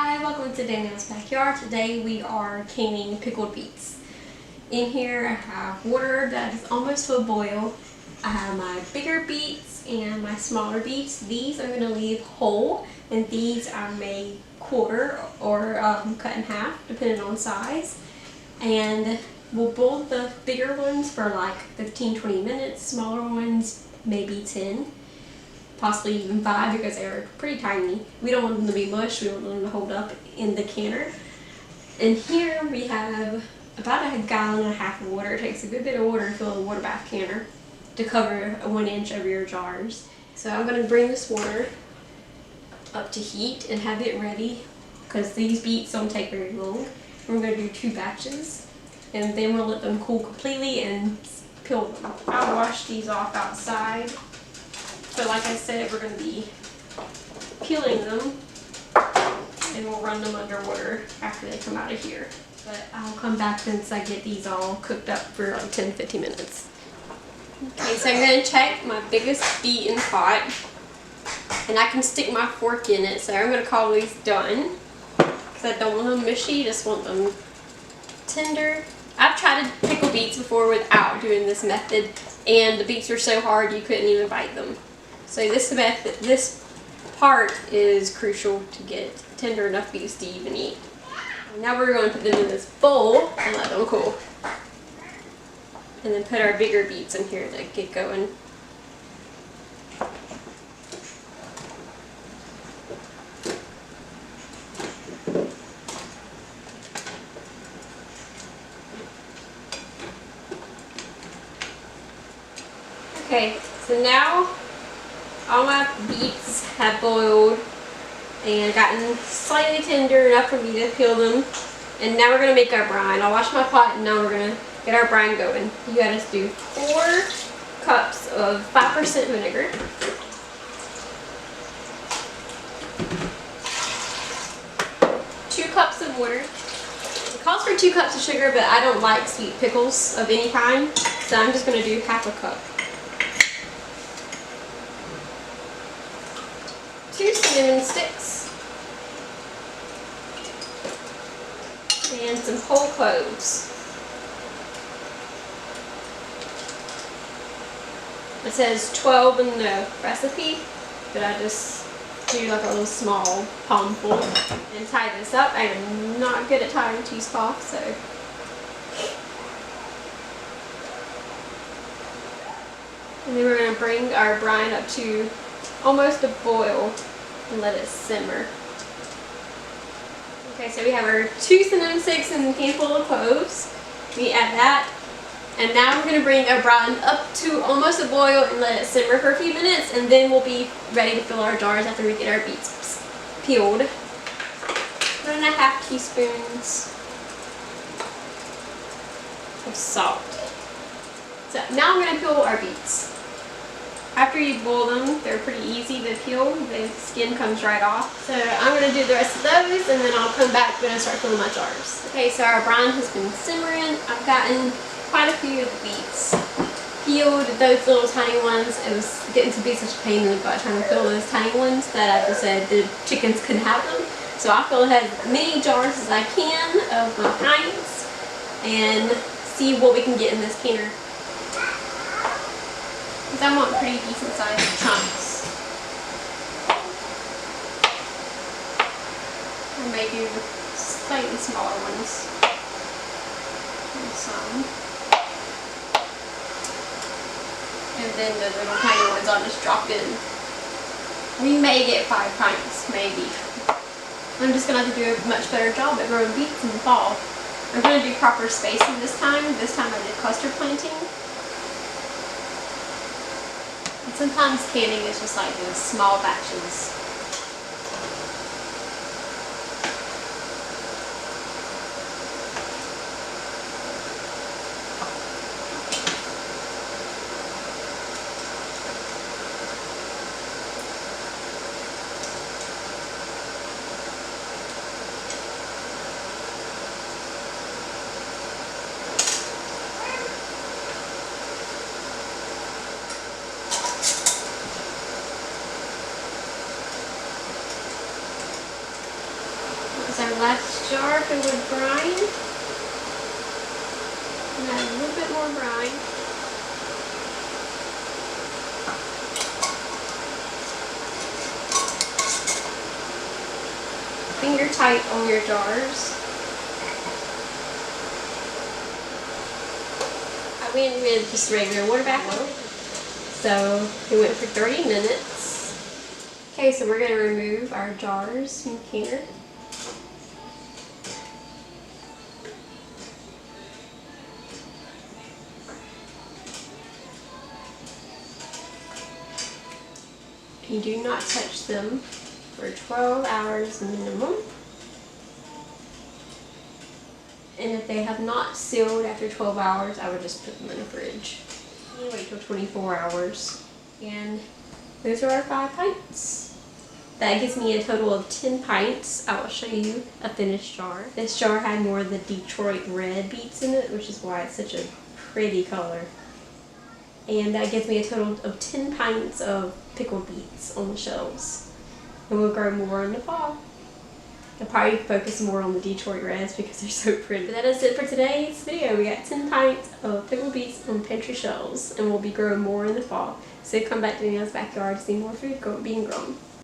Hi, welcome to Danielle's Backyard. Today we are canning pickled beets. In here I have water that is almost to a boil. I have my bigger beets and my smaller beets. These I'm going to leave whole, and these I may quarter or cut in half depending on size. And we'll boil the bigger ones for like 15-20 minutes, smaller ones maybe 10. Possibly even 5 because they're pretty tiny. We don't want them to be mush, we want them to hold up in the canner. And here we have about 1.5 gallons of water. It takes a good bit of water to fill a water bath canner to cover 1 inch of your jars. So I'm going to bring this water up to heat and have it ready because these beets don't take very long. We're going to do 2 batches and then we'll let them cool completely and peel them. I'll wash these off outside. But like I said, we're going to be peeling them and we'll run them under water after they come out of here. But I'll come back once I get these all cooked up for like 10-15 minutes. Okay, so I'm going to check my biggest beet in the pot and I can stick my fork in it, so I'm going to call these done because I don't want them mushy, just want them tender. I've tried to pickle beets before without doing this method and the beets were so hard you couldn't even bite them. So this part is crucial to get tender enough beets to even eat. Now we're going to put them in this bowl and let them cool. And then put our bigger beets in here to get going. Okay, so now all my beets have boiled and gotten slightly tender enough for me to peel them. And now we're going to make our brine. I'll wash my pot and now we're going to get our brine going. You got to do 4 cups of 5% vinegar. 2 cups of water. It calls for 2 cups of sugar, but I don't like sweet pickles of any kind, so I'm just going to do half a cup. 2 cinnamon sticks and some whole cloves. It says 12 in the recipe, but I just do like a little small palmful and tie this up. I am not good at tying cheesecloth, so. And then we're going to bring our brine up to almost a boil and let it simmer. Okay, so we have our 2 cinnamon sticks and a handful of cloves. We add that, and now we're going to bring our brine up to almost a boil and let it simmer for a few minutes, and then we'll be ready to fill our jars after we get our beets peeled. 1.5 teaspoons of salt. So now I'm going to peel our beets. After you boil them, they're pretty easy to peel. The skin comes right off. So I'm going to do the rest of those and then I'll come back when I start filling my jars. Okay, so our brine has been simmering. I've gotten quite a few of the beets peeled, those little tiny ones. It was getting to be such a pain in the butt trying to fill those tiny ones that I just said the chickens couldn't have them. So I'll fill as many jars as I can of my kinds and see what we can get in this canner. Because I want pretty decent sized chunks. I may do slightly smaller ones. And some. And then the little tiny ones I'll just drop in. We may get 5 pints, maybe. I'm just going to have to do a much better job at growing beets in the fall. I'm going to do proper spacing this time. This time I did cluster planting. Sometimes canning is just like doing small batches. last jar filled with brine. And add a little bit more brine. Finger tight on your jars. I went with just regular water bath. So it went for 30 minutes. Okay, so we're going to remove our jars from here. You do not touch them for 12 hours minimum. And if they have not sealed after 12 hours, I would just put them in the fridge. You wait till 24 hours. And those are our 5 pints. That gives me a total of 10 pints. I will show you a finished jar. This jar had more of the Detroit red beets in it, which is why it's such a pretty color. And that gives me a total of 10 pints of pickled beets on the shelves. And we'll grow more in the fall. I'll probably focus more on the Detroit Reds because they're so pretty. But that is it for today's video. We got 10 pints of pickled beets on pantry shelves, and we'll be growing more in the fall. So come back to Danielle's backyard to see more food being grown.